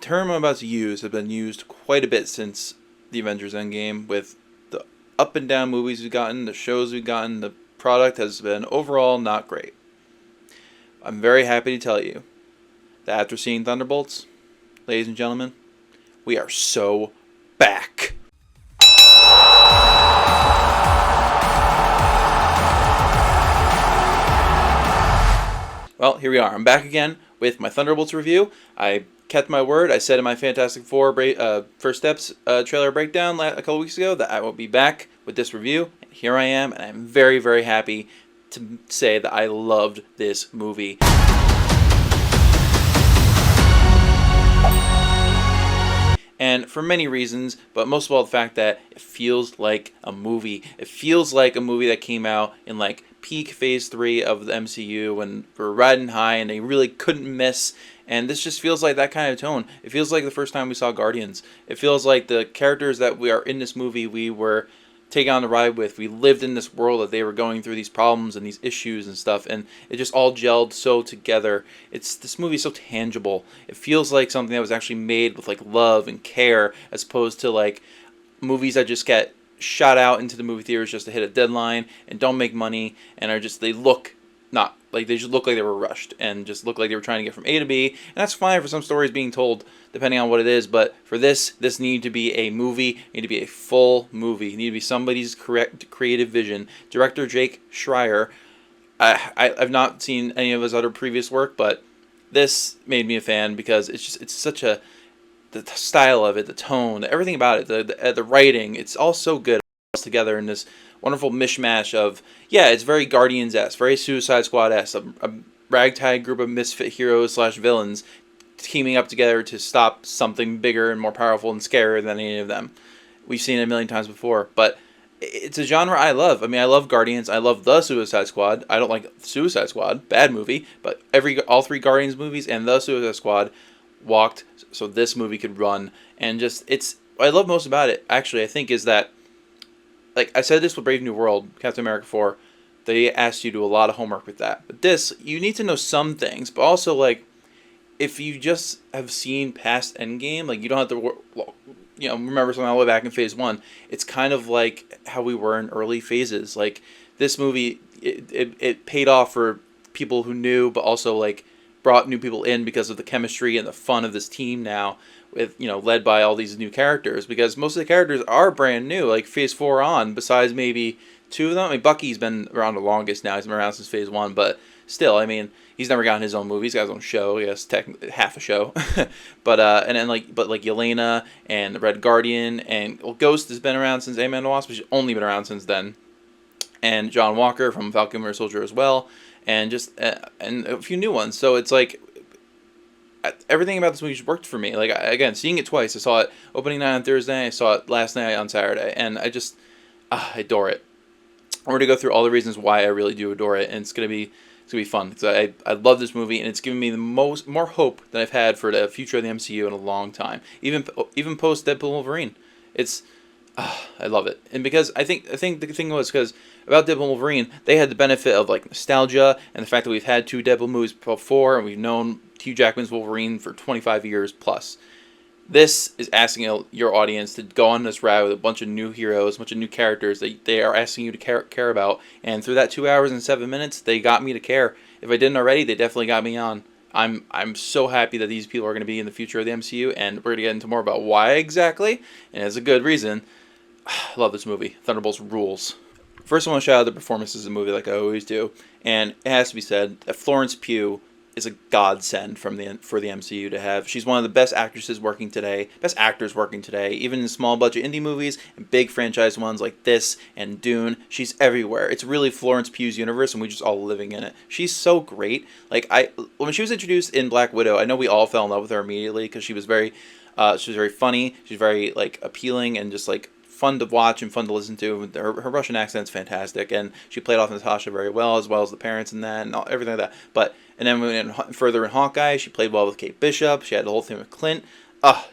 term I'm about to use has been used quite a bit since the Avengers Endgame, with the up and down movies we've gotten, the shows we've gotten. The product has been overall not great. I'm very happy to tell you that after seeing Thunderbolts, ladies and gentlemen, we are so back. Well, here we are. I'm back again with my Thunderbolts review. I kept my word. I said in my Fantastic Four First Steps trailer breakdown a couple weeks ago that I will be back with this review. And here I am, and I'm very, very happy to say that I loved this movie. And for many reasons, but most of all the fact that it feels like a movie. It feels like a movie that came out in like peak phase 3 of the MCU when we're riding high and they really couldn't miss. And this just feels like that kind of tone. It feels like the first time we saw Guardians. It feels like the characters that we are in this movie we were taken on the ride with. We lived in this world that they were going through these problems and these issues and stuff, and it just all gelled so together. This movie is so tangible. It feels like something that was actually made with like love and care, as opposed to like movies that just get shot out into the movie theaters just to hit a deadline and don't make money and are just, they look not like, they just look like they were rushed and just look like they were trying to get from A to B. And that's fine for some stories being told depending on what it is, but for this needed to be a movie. It needed to be a full movie. It needed to be somebody's correct creative vision. Director Jake Schreier, I've not seen any of his other previous work, but this made me a fan because it's such a, the style of it, the tone, everything about it, the writing, it's all so good together in this wonderful mishmash of, yeah, it's very Guardians-esque, very Suicide Squad-esque, a ragtag group of misfit heroes / villains teaming up together to stop something bigger and more powerful and scarier than any of them. We've seen it a million times before, but it's a genre I love. I mean, I love Guardians. I love the Suicide Squad. I don't like Suicide Squad, bad movie, but all three Guardians movies and the Suicide Squad walked so this movie could run. And just, what I love most about it, actually, I think, is that, like I said this with Brave New World, Captain America 4, they asked you to do a lot of homework with that. But this, you need to know some things, but also, like, if you just have seen past Endgame, like, you don't have to, remember something all the way back in Phase 1. It's kind of like how we were in early phases. Like, this movie, it paid off for people who knew, but also, like, brought new people in because of the chemistry and the fun of this team now, with, led by all these new characters, because most of the characters are brand new, like Phase 4 on, besides maybe 2 of them. I mean, Bucky's been around the longest now. He's been around since Phase 1, but still, I mean, he's never gotten his own movie. He's got his own show. He has half a show. but Yelena and the Red Guardian, and Ghost has been around since Ant-Man and the Wasp, but she's only been around since then. And John Walker from Falcon and Winter Soldier as well, and just and a few new ones. So it's like, everything about this movie just worked for me. Like, again, seeing it twice. I saw it opening night on Thursday. I saw it last night on Saturday, and I just I adore it. I'm going to go through all the reasons why I really do adore it, and it's gonna be fun because I love this movie, and it's given me the more hope than I've had for the future of the MCU in a long time. Even post Deadpool Wolverine, I love it. And because I think the thing was, because about Deadpool Wolverine, they had the benefit of like nostalgia and the fact that we've had 2 Deadpool movies before, and we've known Hugh Jackman's Wolverine for 25 years plus. This is asking your audience to go on this ride with a bunch of new heroes, a bunch of new characters that they are asking you to care about. And through that 2 hours and 7 minutes, they got me to care. If I didn't already, they definitely got me on. I'm so happy that these people are going to be in the future of the MCU, and we're going to get into more about why exactly, and it's a good reason. I love this movie. Thunderbolts rules. First, I want to shout out the performances of the movie like I always do, and it has to be said that Florence Pugh is a godsend for the MCU to have. She's one of the best actresses working today, best actors working today, even in small budget indie movies and big franchise ones like this and Dune. She's everywhere. It's really Florence Pugh's universe, and we're just all living in it. She's so great. Like, when she was introduced in Black Widow, I know we all fell in love with her immediately because she was very funny. She's very like appealing and just like fun to watch and fun to listen to. Her Russian accent's fantastic, and she played off Natasha very well, as well as the parents in that and everything like that. And then we went further in Hawkeye, she played well with Kate Bishop. She had the whole thing with Clint.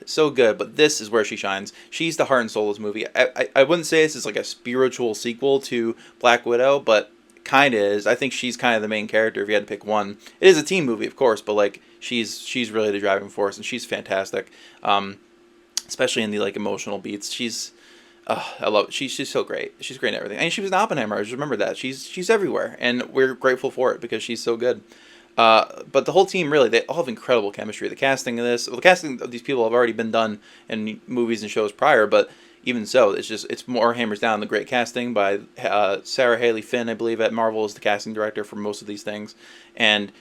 So good. But this is where she shines. She's the heart and soul of this movie. I wouldn't say this is like a spiritual sequel to Black Widow, but kind of is. I think she's kind of the main character if you had to pick one. It is a teen movie, of course, but like she's really the driving force, and she's fantastic. Especially in the like emotional beats. I love it. She's so great. She's great in everything. And she was in Oppenheimer. I just remember that. She's everywhere, and we're grateful for it because she's so good. But the whole team really, they all have incredible chemistry. The casting of these people have already been done in movies and shows prior, but even so, it's more hammers down the great casting by Sarah Haley Finn, I believe, at Marvel is the casting director for most of these things, and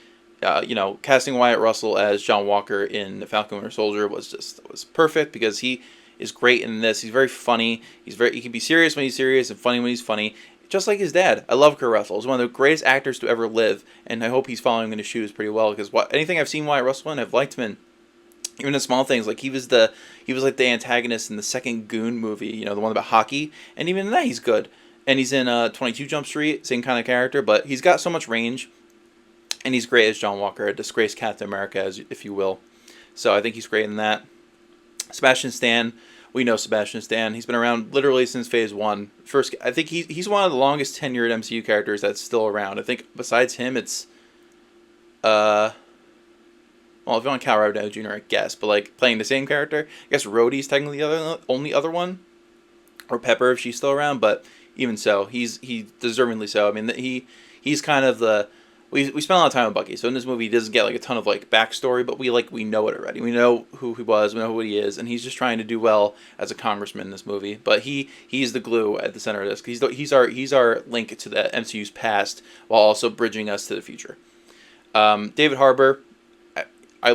casting Wyatt Russell as John Walker in The Falcon and Winter Soldier was perfect because he is great in this. He's very funny. He can be serious when he's serious and funny when he's funny. Just like his dad. I love Kurt Russell. He's one of the greatest actors to ever live, and I hope he's following in his shoes pretty well because anything I've seen Wyatt Russell in, I've liked him in. Even the small things, like he was like the antagonist in the second Goon movie, the one about hockey, and even in that he's good. And he's in 22 Jump Street, same kind of character, but he's got so much range, and he's great as John Walker, a disgraced Captain America, if you will. So I think he's great in that. Sebastian Stan. We know Sebastian Stan. He's been around literally since Phase 1. First, I think he's one of the longest tenured MCU characters that's still around. I think besides him, it's well, if you want Cal Robert Downey Jr., I guess, but like playing the same character, I guess Rhodey's technically the only other one, or Pepper if she's still around. But even so, he deservingly so. I mean, he's kind of the we spent a lot of time with Bucky, so in this movie he doesn't get like a ton of like backstory, but we know it already. We know who he was, we know who he is, and he's just trying to do well as a congressman in this movie. But he's the glue at the center of this. He's our link to the MCU's past while also bridging us to the future. David Harbour,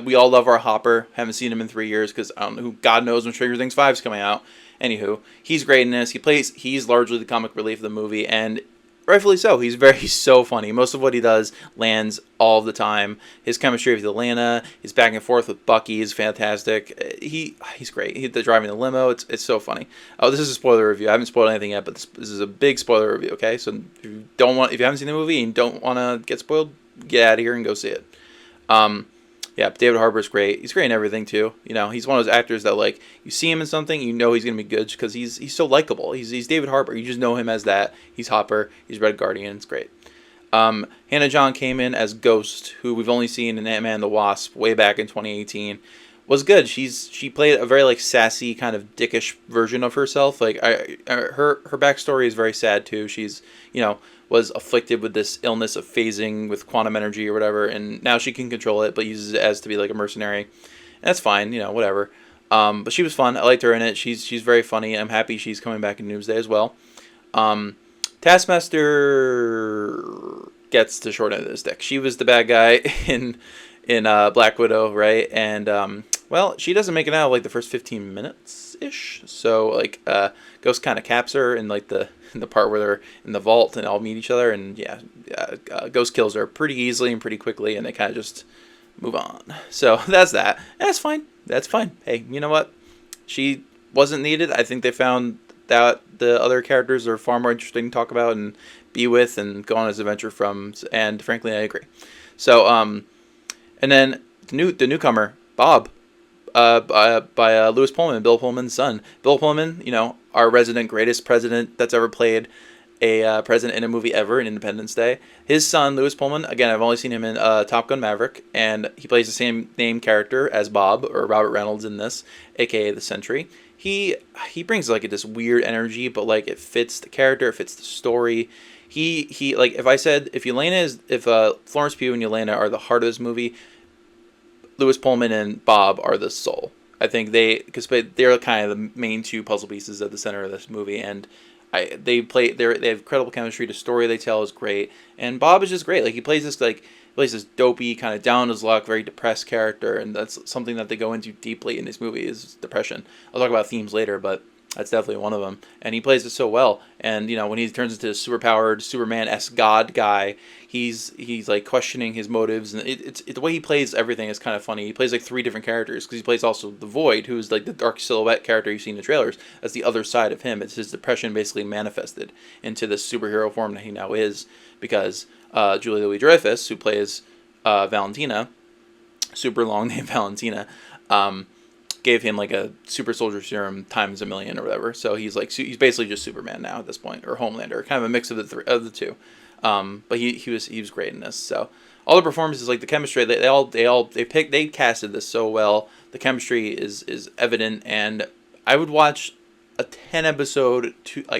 we all love our Hopper. Haven't seen him in 3 years because I don't know who. God knows when Stranger Things 5 is coming out. Anywho, he's great in this. He's largely the comic relief of the movie, and rightfully so. He's so funny. Most of what he does lands all the time. His chemistry with Atlanta, his back and forth with Bucky is fantastic. He's great. The driving the limo, it's so funny. Oh, this is a spoiler review. I haven't spoiled anything yet, but this is a big spoiler review. Okay, so if you haven't seen the movie and don't want to get spoiled, get out of here and go see it. Yeah, David Harbour's great. He's great in everything too. He's one of those actors that like you see him in something, he's gonna be good because he's so likable. He's David Harbour. You just know him as that. He's Hopper. He's Red Guardian. It's great. Hannah John came in as Ghost, who we've only seen in Ant-Man and the Wasp way back in 2018. Was good. She played a very like sassy kind of dickish version of herself. Like her backstory is very sad too. She's was afflicted with this illness of phasing with quantum energy or whatever, and now she can control it, but uses it as to be like a mercenary. And that's fine, whatever. But she was fun. I liked her in it. She's very funny. I'm happy she's coming back in Doomsday as well. Taskmaster gets the short end of the stick. She was the bad guy in Black Widow, right? And well, she doesn't make it out of like the first 15 minutes ish. So like Ghost kind of caps her in like the part where they're in the vault and all meet each other, and Ghost kills her pretty easily and pretty quickly, and they kind of just move on. So that's that. And that's fine. That's fine. Hey, you know what? She wasn't needed. I think they found that the other characters are far more interesting to talk about and be with and go on this adventure from. And frankly, I agree. So and then the newcomer Bob. By Lewis Pullman, Bill Pullman's son. Bill Pullman, our resident greatest president that's ever played a president in a movie ever in Independence Day. His son, Lewis Pullman, again, I've only seen him in Top Gun Maverick, and he plays the same name character as Bob, or Robert Reynolds in this, aka the Sentry. He brings like this weird energy, but like it fits the character, it fits the story. He like if Florence Pugh and Yelena are the heart of this movie, Lewis Pullman and Bob are the soul. I think they're kind of the main two puzzle pieces at the center of this movie, and they have credible chemistry. The story they tell is great, and Bob is just great. Like he plays this dopey kind of down on his luck, very depressed character, and that's something that they go into deeply in this movie is depression. I'll talk about themes later, but that's definitely one of them, and he plays it so well. And when he turns into a superpowered Superman-esque god guy, he's like questioning his motives, and the way he plays everything is kind of funny. He plays like 3 different characters because he plays also the Void, who's like the dark silhouette character you see in the trailers. That's the other side of him. It's his depression basically manifested into this superhero form that he now is because Julia Louis-Dreyfus, who plays Valentina, super long name Valentina, gave him like a super soldier serum times a million or whatever. So he's basically just Superman now at this point, or Homelander, kind of a mix of the two. But he was great in this. So all the performances, like the chemistry, they casted this so well. The chemistry is evident, and I would watch a 10 episode,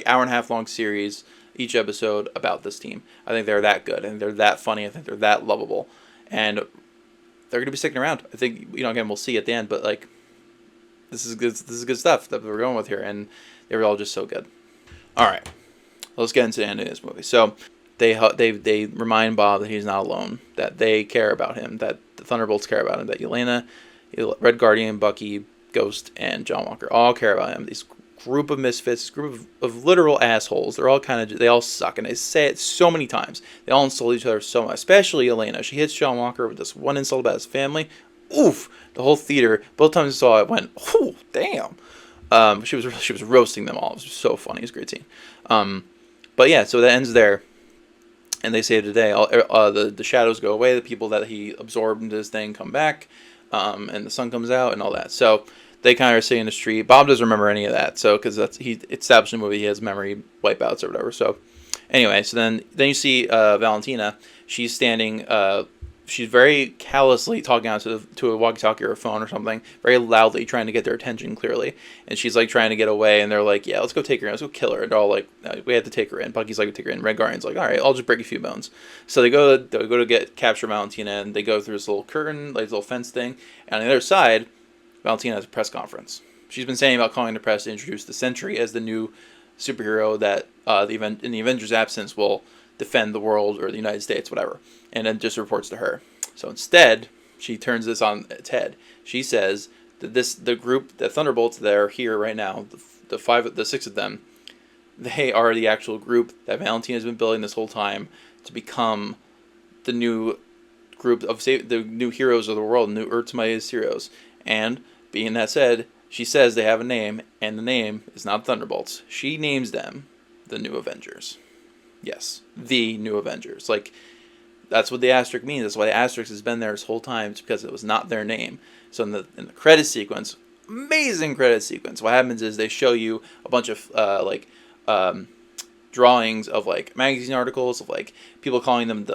hour and a half long series each episode about this team. I think they're that good, and they're that funny. I think they're that lovable, and they're going to be sticking around. I think, again, we'll see at the end, but like, this is good. This is good stuff that we're going with here, and they were all just so good. All right, let's get into the end of this movie. So they remind Bob that he's not alone, that they care about him, that the Thunderbolts care about him, that Yelena, Red Guardian, Bucky, Ghost, and John Walker all care about him. These group of misfits, this group of literal assholes. They all suck, and they say it so many times. They all insult each other so much, especially Yelena. She hits John Walker with this one insult about his family. Oof! The whole theater, both times I saw it, went, oh, damn. She was roasting them all. It was so funny. It was a great scene. But yeah, so that ends there. And they say today, the shadows go away. The people that he absorbed into this thing come back, and the sun comes out and all that. So they kind of are sitting in the street. Bob doesn't remember any of that, so because he established in the movie he has memory wipeouts or whatever. So anyway, so then you see Valentina. She's standing. She's very callously talking out to a walkie-talkie or a phone or something, very loudly trying to get their attention clearly. And she's like trying to get away, and they're like, "Yeah, let's go take her in. Let's go kill her." And they're all like, "No, we have to take her in." Bucky's like, "Take her in." Red Guardian's like, "All right, I'll just break a few bones." So they go to capture Valentina, and they go through this little curtain, like this little fence thing. And on the other side, Valentina has a press conference. She's been saying about calling the press to introduce the Sentry as the new superhero that in the Avengers' absence will defend the world or the United States, whatever, and then just reports to her. So instead, she turns this on its head. She says that the group, the Thunderbolts that are here right now, the six of them, they are the actual group that Valentina has been building this whole time to become the new group of the new heroes of the world, new Earth's Mightiest heroes. And being that said, she says they have a name, and the name is not Thunderbolts. She names them the New Avengers. Yes, the New Avengers. Like, that's what the asterisk means. That's why the asterisk has been there this whole time. It's because it was not their name. So in the credit sequence, amazing credit sequence, what happens is they show you a bunch of drawings of like magazine articles of like people calling them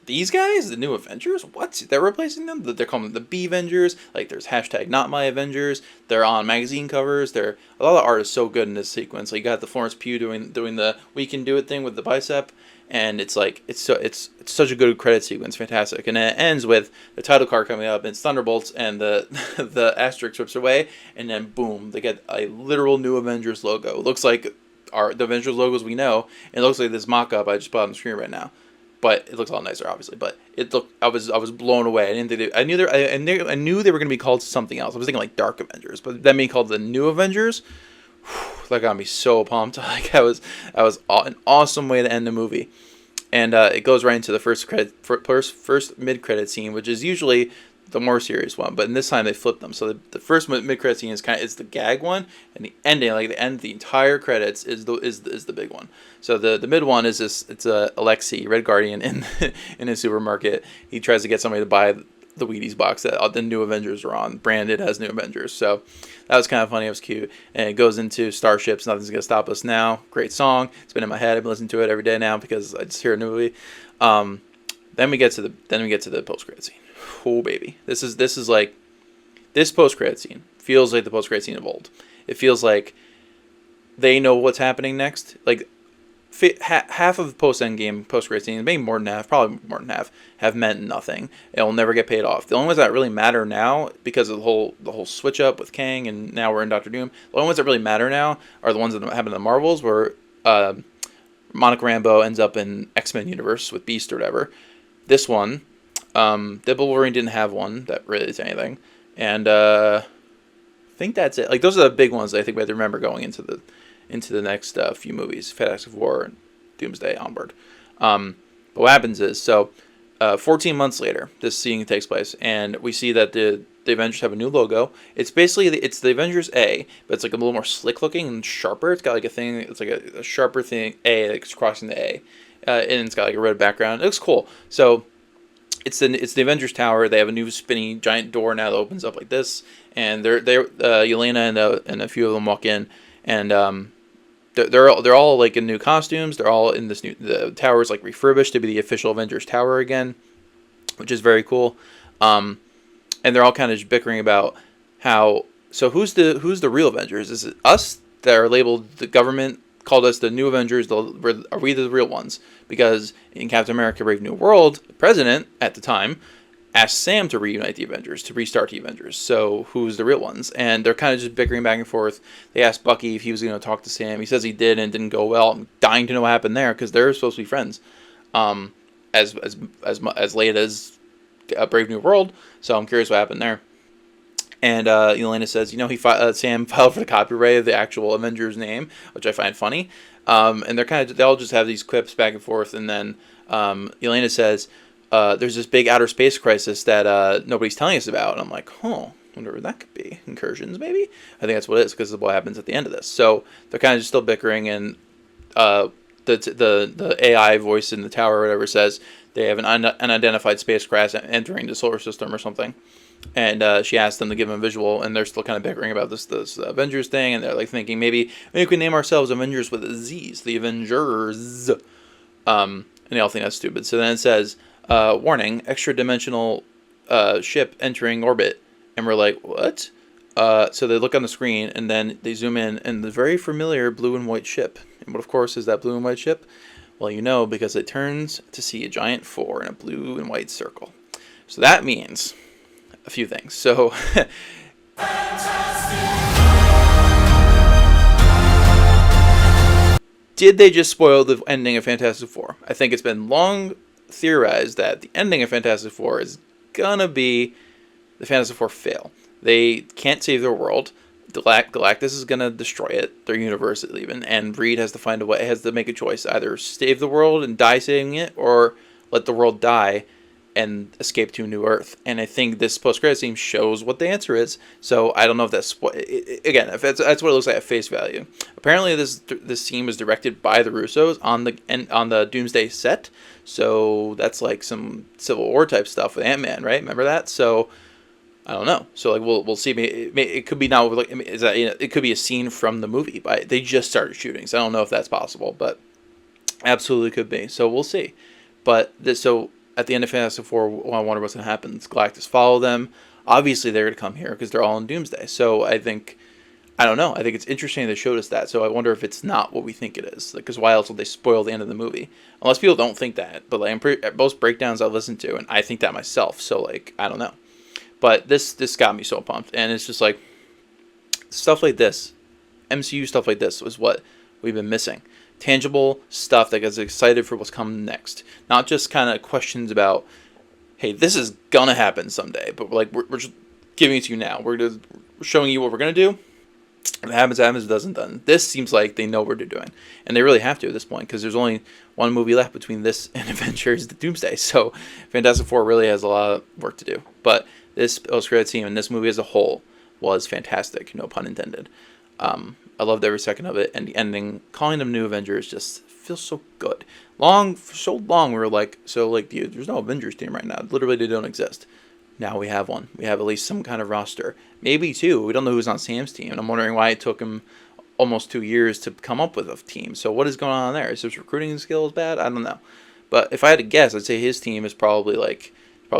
these guys, the New Avengers. What? They're replacing them? They're calling them the B Avengers. Like there's hashtag Not My Avengers. They're on magazine covers. A lot of art is so good in this sequence. Like you got the Florence Pugh doing the We Can Do It thing with the bicep. And it's such a good credit sequence, fantastic. And it ends with the title card coming up, and it's Thunderbolts, and the the asterisk rips away, and then boom, they get a literal New Avengers logo. It looks like the Avengers logos we know. It looks like this mock-up I just put on the screen right now, but it looks a lot nicer, obviously. But I was blown away. I knew they were going to be called something else. I was thinking like Dark Avengers, but them being called the New Avengers. That got me so pumped. Like that was an awesome way to end the movie, and it goes right into the first mid-credit scene, which is usually the more serious one, but in this time they flipped them. So the first mid-credit scene is the gag one, and the ending, like the end, the entire credits is the big one. So the mid one is this. It's Alexei, Red Guardian, in a supermarket. He tries to get somebody to buy the Wheaties box that the New Avengers are on, branded as New Avengers. So that was kind of funny. It was cute. And it goes into Starships, Nothing's Gonna Stop Us Now. Great song. It's been in my head. I've been listening to it every day now because I just hear a new movie. Then we get to the post-credit scene. Oh baby. This is like this post-credit scene feels like the post-credit scene of old. It feels like they know what's happening next. Like half of post-Endgame, post-credit scenes, maybe more than half, probably more than half, have meant nothing. It'll never get paid off. The only ones that really matter now, because of the whole switch up with Kang, and now we're in Doctor Doom, the only ones that really matter now are the ones that happen in the Marvels, where Monica Rambeau ends up in X-Men universe with Beast or whatever. This one, Deadpool Wolverine didn't have one that really is anything, and I think that's it. Like those are the big ones that I think we have to remember going into the next few movies, Fantastic Four and Doomsday onward. But what happens is, 14 months later, this scene takes place, and we see that the Avengers have a new logo. It's basically it's the Avengers A, but it's like a little more slick looking and sharper. It's got like a thing. It's like a sharper thing A that's crossing the A, and it's got like a red background. It looks cool. So it's the Avengers Tower. They have a new spinny giant door now that opens up like this, and Yelena and a few of them walk in, and they're all like in new costumes. They're all in this new, the tower is like refurbished to be the official Avengers Tower again, which is very cool. And they're all kind of just bickering about how, so who's the real Avengers? Is it us that are labeled, the government called us the new Avengers? Are we the real ones? Because in Captain America: Brave New World, the president at the time asked Sam to reunite the Avengers, to restart the Avengers. So who's the real ones? And they're kind of just bickering back and forth. They asked Bucky if he was going to talk to Sam. He says he did, and it didn't go well. I'm dying to know what happened there, because they're supposed to be friends, as late as Brave New World. So I'm curious what happened there. And Elena says, Sam filed for the copyright of the actual Avengers name, which I find funny. And they all just have these quips back and forth. And then Elena says, there's this big outer space crisis that nobody's telling us about. And I'm like, wonder what that could be. Incursions, maybe? I think that's what it is, because of what happens at the end of this. So they're kind of just still bickering, and the AI voice in the tower or whatever says they have an unidentified spacecraft entering the solar system or something. And she asked them to give them a visual, and they're still kind of bickering about this Avengers thing, and they're like thinking maybe we could name ourselves Avengers with Z's, the Avengers. And they all think that's stupid. So then it says, warning, extra-dimensional ship entering orbit. And we're like, what? So they look on the screen, and then they zoom in, and the very familiar blue and white ship. And what, of course, is that blue and white ship? Well, you know, because it turns to see a giant 4 in a blue and white circle. So that means a few things. So did they just spoil the ending of Fantastic Four? I think it's been long theorized that the ending of Fantastic Four is gonna be the Fantastic Four fail. They can't save their world. Galactus is gonna destroy it, their universe even, and Reed has to find a way, has to make a choice: either save the world and die saving it, or let the world die and escape to a new Earth. And I think this post-credit scene shows what the answer is. So I don't know if that's again, if that's what it looks like at face value. Apparently, this scene was directed by the Russos on the Doomsday set. So that's like some Civil War type stuff with Ant-Man, right? Remember that? So I don't know. So like we'll see. It could be now. Like, is that, it could be a scene from the movie, but they just started shooting, so I don't know if that's possible, but absolutely could be. So we'll see. But so at the end of Fantastic Four, I wonder what's going to happen. Does Galactus follow them? Obviously, they're going to come here because they're all in Doomsday. So I don't know. I think it's interesting they showed us that. So I wonder if it's not what we think it is. Because why else would they spoil the end of the movie? Unless people don't think that. But like, most breakdowns I've listened to, and I think that myself. So like, I don't know. But this got me so pumped. And it's just like, stuff like this, MCU stuff like this was what we've been missing. Tangible stuff that gets excited for what's coming next. Not just kind of questions about, hey, this is gonna happen someday, but like we're just giving it to you now. We're showing you what we're gonna do. If it happens, it doesn't done. This seems like they know what they're doing, and they really have to at this point, because there's only one movie left between this and Avengers: The Doomsday. So Fantastic Four really has a lot of work to do. But this post-credit scene and this movie as a whole was fantastic. No pun intended. I loved every second of it, and the ending, calling them New Avengers, just feels so good. For so long we were like, dude, there's no Avengers team right now. Literally, they don't exist. Now we have one. We have at least some kind of roster. Maybe two. We don't know who's on Sam's team, and I'm wondering why it took him almost 2 years to come up with a team. So what is going on there? Is his recruiting skills bad? I don't know. But if I had to guess, I'd say his team is probably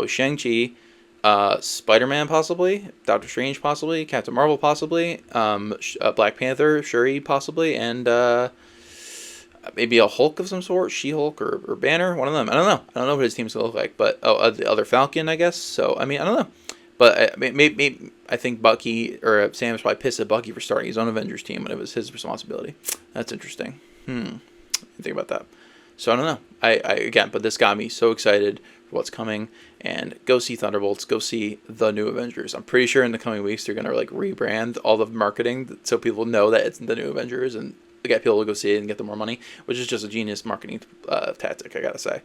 Shang-Chi, Spider-Man possibly, Doctor Strange possibly, Captain Marvel possibly, Black Panther, Shuri possibly, and maybe a Hulk of some sort, She-Hulk or Banner, one of them. I don't know. I don't know what his team's going to look like, but the other Falcon, I guess. So, I mean, I don't know. But maybe I think Bucky, or Sam's probably pissed at Bucky for starting his own Avengers team when it was his responsibility. That's interesting. Think about that. So I don't know. Again, but this got me so excited for what's coming. And go see Thunderbolts. Go see the New Avengers. I'm pretty sure in the coming weeks they're gonna like rebrand all the marketing so people know that it's the New Avengers, and get people to go see it and get them more money, which is just a genius marketing tactic, I gotta say.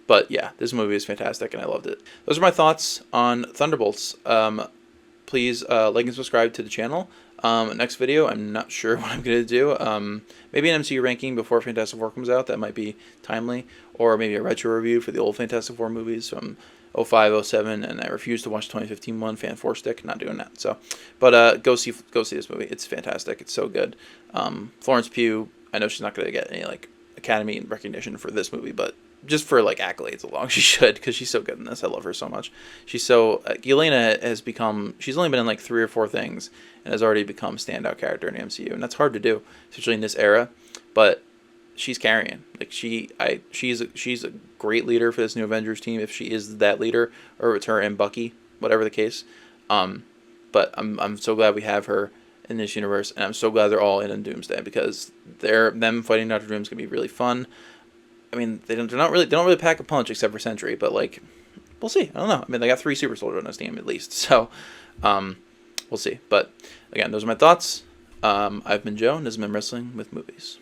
But yeah, this movie is fantastic and I loved it. Those are my thoughts on Thunderbolts. Please like and subscribe to the channel. Next video, I'm not sure what I'm going to do. Maybe an MCU ranking before Fantastic Four comes out. That might be timely. Or maybe a retro review for the old Fantastic Four movies from 05, 07, and I refuse to watch 2015 one. Fan 4 stick, not doing that. So, but go see this movie. It's fantastic. It's so good. Florence Pugh. I know she's not gonna get any like Academy recognition for this movie, but just for like accolades along, she should, because she's so good in this. I love her so much. She's so Yelena has become. She's only been in like 3 or 4 things and has already become a standout character in the MCU, and that's hard to do, especially in this era. But she's carrying. Like she's a great leader for this new Avengers team, if she is that leader, or it's her and Bucky, whatever the case. But I'm so glad we have her in this universe, and I'm so glad they're all in Doomsday, because them fighting Doctor Doom is gonna be really fun. I mean, they don't really pack a punch except for Sentry, but like, we'll see. I don't know. I mean, they got 3 super soldiers on this team at least, so we'll see. But again, those are my thoughts. I've been Joe, and this has been Wrestling with Movies.